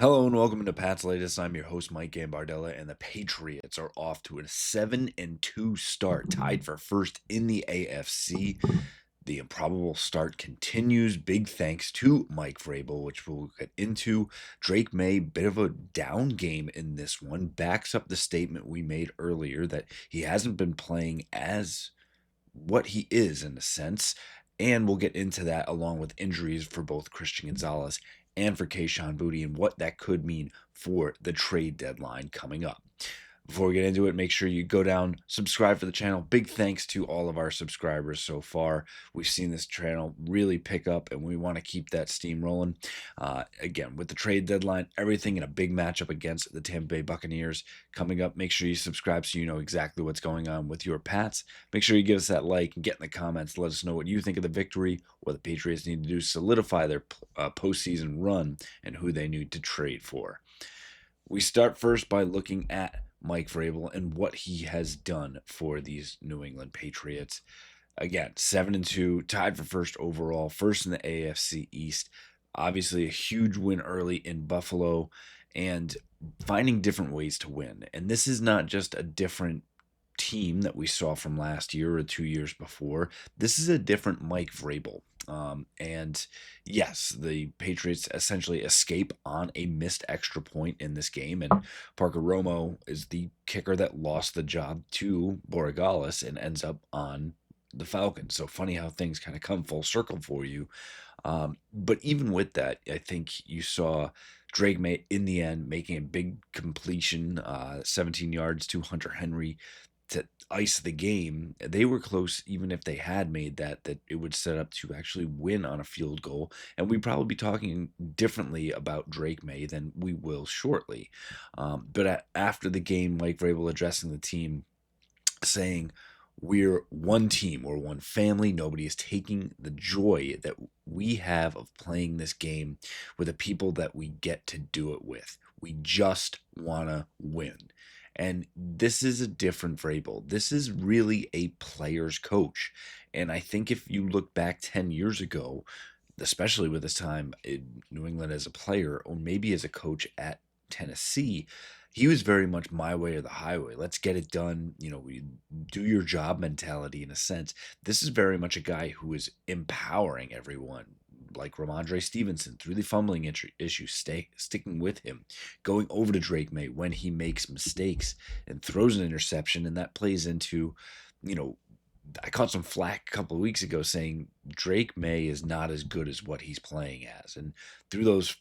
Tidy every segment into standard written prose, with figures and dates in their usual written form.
Hello and welcome to Pat's Latest. I'm your host, Mike Gambardella, and the Patriots are off to a 7-2 start, tied for first in the AFC. The improbable start continues. Big thanks to Mike Vrabel, which we'll get into. Drake Maye, bit of a down game in this one, backs up the statement we made earlier that he hasn't been playing as what he is in a sense. And we'll get into that along with injuries for both Christian Gonzalez and for Kayshon Boutte and what that could mean for the trade deadline coming up. Before we get into it, make sure you go down, subscribe for the channel. Big thanks to all of our subscribers so far. We've seen this channel really pick up, and we want to keep that steam rolling. Again, with the trade deadline, everything in a big matchup against the Tampa Bay Buccaneers coming up. Make sure you subscribe so you know exactly what's going on with your Pats. Make sure you give us that like and get in the comments. Let us know what you think of the victory, what the Patriots need to do to solidify their postseason run, and who they need to trade for. We start first by looking at Mike Vrabel and what he has done for these New England Patriots. Again, 7-2, tied for first overall, first in the AFC East. Obviously, a huge win early in Buffalo and finding different ways to win. And this is not just a different team that we saw from last year or 2 years before. This is a different Mike Vrabel. And yes, the Patriots essentially escape on a missed extra point in this game. And Parker Romo is the kicker that lost the job to Gonzalez and ends up on the Falcons. So funny how things kind of come full circle for you. But even with that, I think you saw Drake Maye in the end making a big completion, 17 yards to Hunter Henry to ice the game. They were close, even if they had made that it would set up to actually win on a field goal. And we'd probably be talking differently about Drake Maye than we will shortly. But after the game, Mike Vrabel addressing the team, saying, "We're one team, we're one family. Nobody is taking the joy that we have of playing this game with the people that we get to do it with. We just want to win." And this is a different Vrabel. This is really a player's coach. And I think if you look back 10 years ago, especially with his time in New England as a player, or maybe as a coach at Tennessee, he was very much my way or the highway. Let's get it done. We do your job mentality in a sense. This is very much a guy who is empowering everyone, like Ramondre Stevenson through the fumbling issue, sticking with him, going over to Drake Maye when he makes mistakes and throws an interception, and that plays into, you know, I caught some flack a couple of weeks ago saying Drake Maye is not as good as what he's playing as, and through those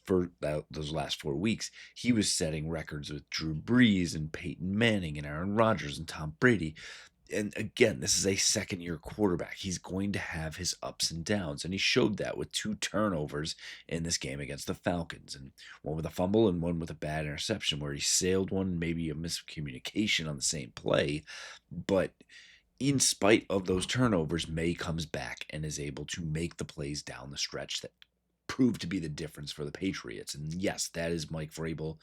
last 4 weeks, he was setting records with Drew Brees and Peyton Manning and Aaron Rodgers and Tom Brady. And again, this is a second-year quarterback. He's going to have his ups and downs, and he showed that with 2 turnovers in this game against the Falcons, and one with a fumble and one with a bad interception where he sailed one, maybe a miscommunication on the same play, but in spite of those turnovers, Maye comes back and is able to make the plays down the stretch that proved to be the difference for the Patriots. And yes, that is Mike Vrabel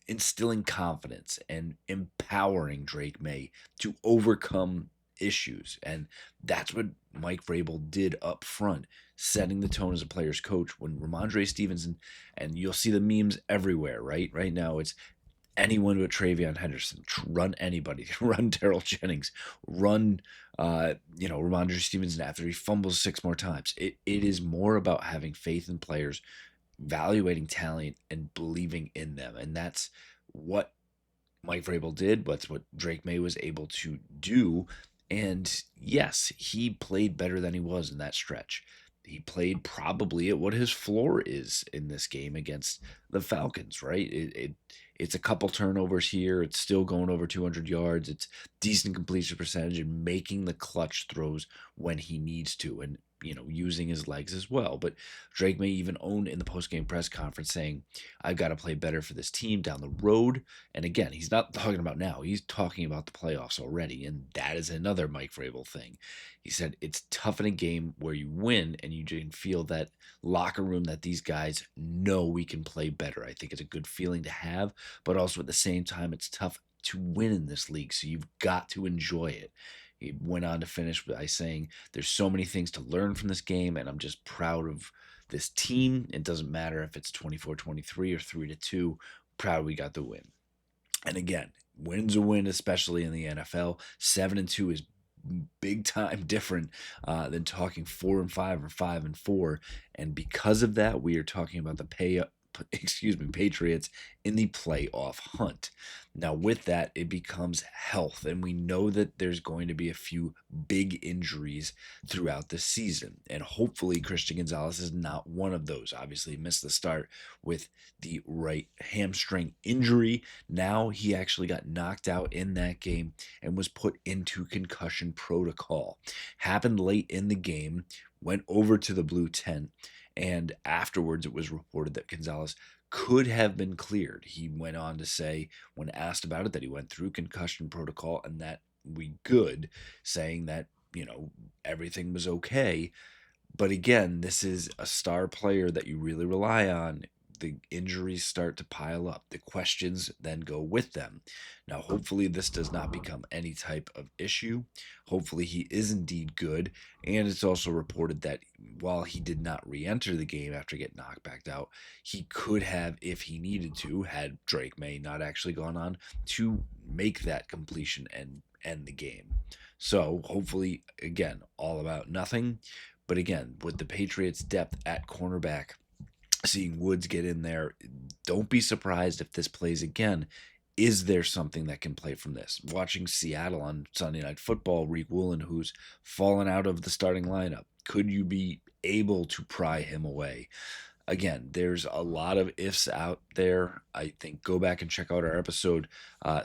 instilling confidence and empowering Drake Maye to overcome issues. And that's what Mike Vrabel did up front, setting the tone as a player's coach when Ramondre Stevenson, and you'll see the memes everywhere, right? Right now it's anyone but Travion Henderson, run anybody, run Terrell Jennings, run, Ramondre Stevenson after he fumbles 6 more times. It is more about having faith in players, evaluating talent, and believing in them. And that's what Mike Vrabel did. That's what Drake Maye was able to do. And yes, he played better than he was in that stretch. He played probably at what his floor is in this game against the Falcons, right? It's a couple turnovers here. It's still going over 200 yards. It's decent completion percentage and making the clutch throws when he needs to, and using his legs as well. But Drake Maye even owned in the post-game press conference saying, "I've got to play better for this team down the road." And again, he's not talking about now. He's talking about the playoffs already, and that is another Mike Vrabel thing. He said it's tough in a game where you win and you can feel that locker room that these guys know we can play better. I think it's a good feeling to have, but also at the same time, it's tough to win in this league, so you've got to enjoy it. He went on to finish by saying, "There's so many things to learn from this game, and I'm just proud of this team. It doesn't matter if it's 24-23 or 3-2. Proud we got the win. And again, win's a win, especially in the NFL. 7-2 is big time different than talking 4-5 or 5-4. And because of that, we are talking about the Patriots in the playoff hunt. Now, with that, it becomes health, and we know that there's going to be a few big injuries throughout the season, and hopefully Christian Gonzalez is not one of those. Obviously, he missed the start with the right hamstring injury. Now he actually got knocked out in that game and was put into concussion protocol. Happened late in the game, went over to the blue tent, and afterwards it was reported that Gonzalez could have been cleared. He went on to say, when asked about it, that he went through concussion protocol and that we good, saying that, everything was okay. But again, this is a star player that you really rely on. The injuries start to pile up. The questions then go with them. Now, hopefully this does not become any type of issue. Hopefully he is indeed good. And it's also reported that while he did not re-enter the game after getting knocked back out, he could have, if he needed to, had Drake Maye not actually gone on to make that completion and end the game. So hopefully, again, all about nothing. But again, with the Patriots' depth at cornerback, seeing Woods get in there, don't be surprised if this plays again. Is there something that can play from this? Watching Seattle on Sunday Night Football, Reek Woolen, who's fallen out of the starting lineup, could you be able to pry him away? Again, there's a lot of ifs out there. I think go back and check out our episode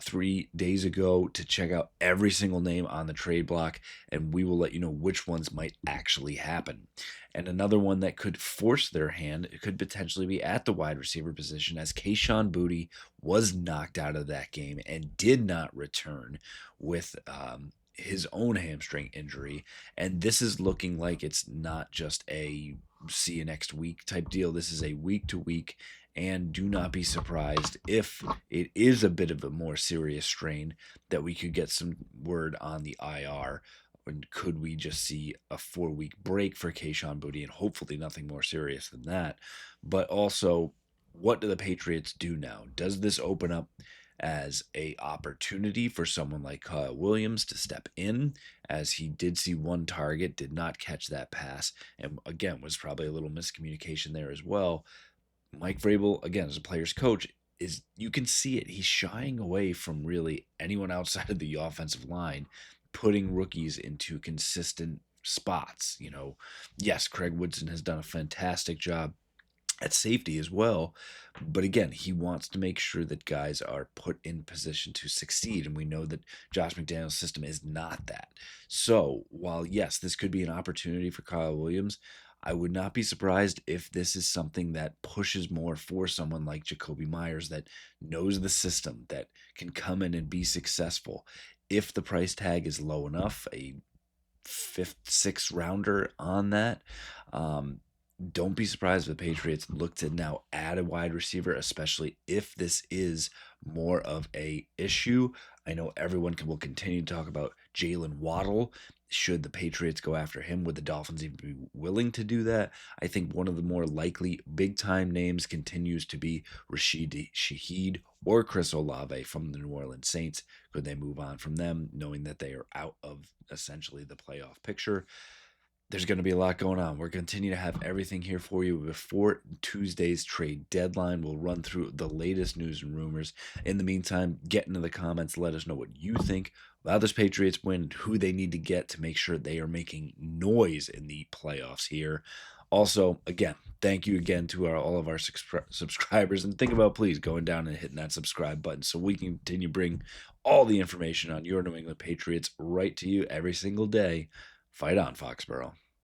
3 days ago to check out every single name on the trade block, and we will let you know which ones might actually happen. And another one that could force their hand, it could potentially be at the wide receiver position, as Kayshon Boutte was knocked out of that game and did not return with his own hamstring injury. And this is looking like it's not just a see you next week type deal. This is a week to week, and do not be surprised if it is a bit of a more serious strain that we could get some word on the IR. And could we just see a 4-week break for Kayshon Boutte, and hopefully nothing more serious than that? But also, what do the Patriots do now? Does this open up as a opportunity for someone like Kyle Williams to step in, as he did see one target, did not catch that pass, and again was probably a little miscommunication there as well. Mike Vrabel, again, as a player's coach, you can see it. He's shying away from really anyone outside of the offensive line, putting rookies into consistent spots. Yes, Craig Woodson has done a fantastic job at safety as well. But again, he wants to make sure that guys are put in position to succeed. And we know that Josh McDaniel's system is not that. So while, yes, this could be an opportunity for Kyle Williams, I would not be surprised if this is something that pushes more for someone like Jacoby Myers, that knows the system, that can come in and be successful. If the price tag is low enough, a 5th, 6th rounder on that, don't be surprised if the Patriots look to now add a wide receiver, especially if this is more of a issue. I know everyone will continue to talk about Jalen Waddle. Should the Patriots go after him? Would the Dolphins even be willing to do that? I think one of the more likely big-time names continues to be Rashid Shaheed or Chris Olave from the New Orleans Saints. Could they move on from them, knowing that they are out of essentially the playoff picture? There's going to be a lot going on. We're going to continue to have everything here for you before Tuesday's trade deadline. We'll run through the latest news and rumors. In the meantime, get into the comments. Let us know what you think about this Patriots win, who they need to get to make sure they are making noise in the playoffs here. Also, again, thank you again to all of our subscribers. And think about please going down and hitting that subscribe button so we can continue to bring all the information on your New England Patriots right to you every single day. Fight on, Foxborough.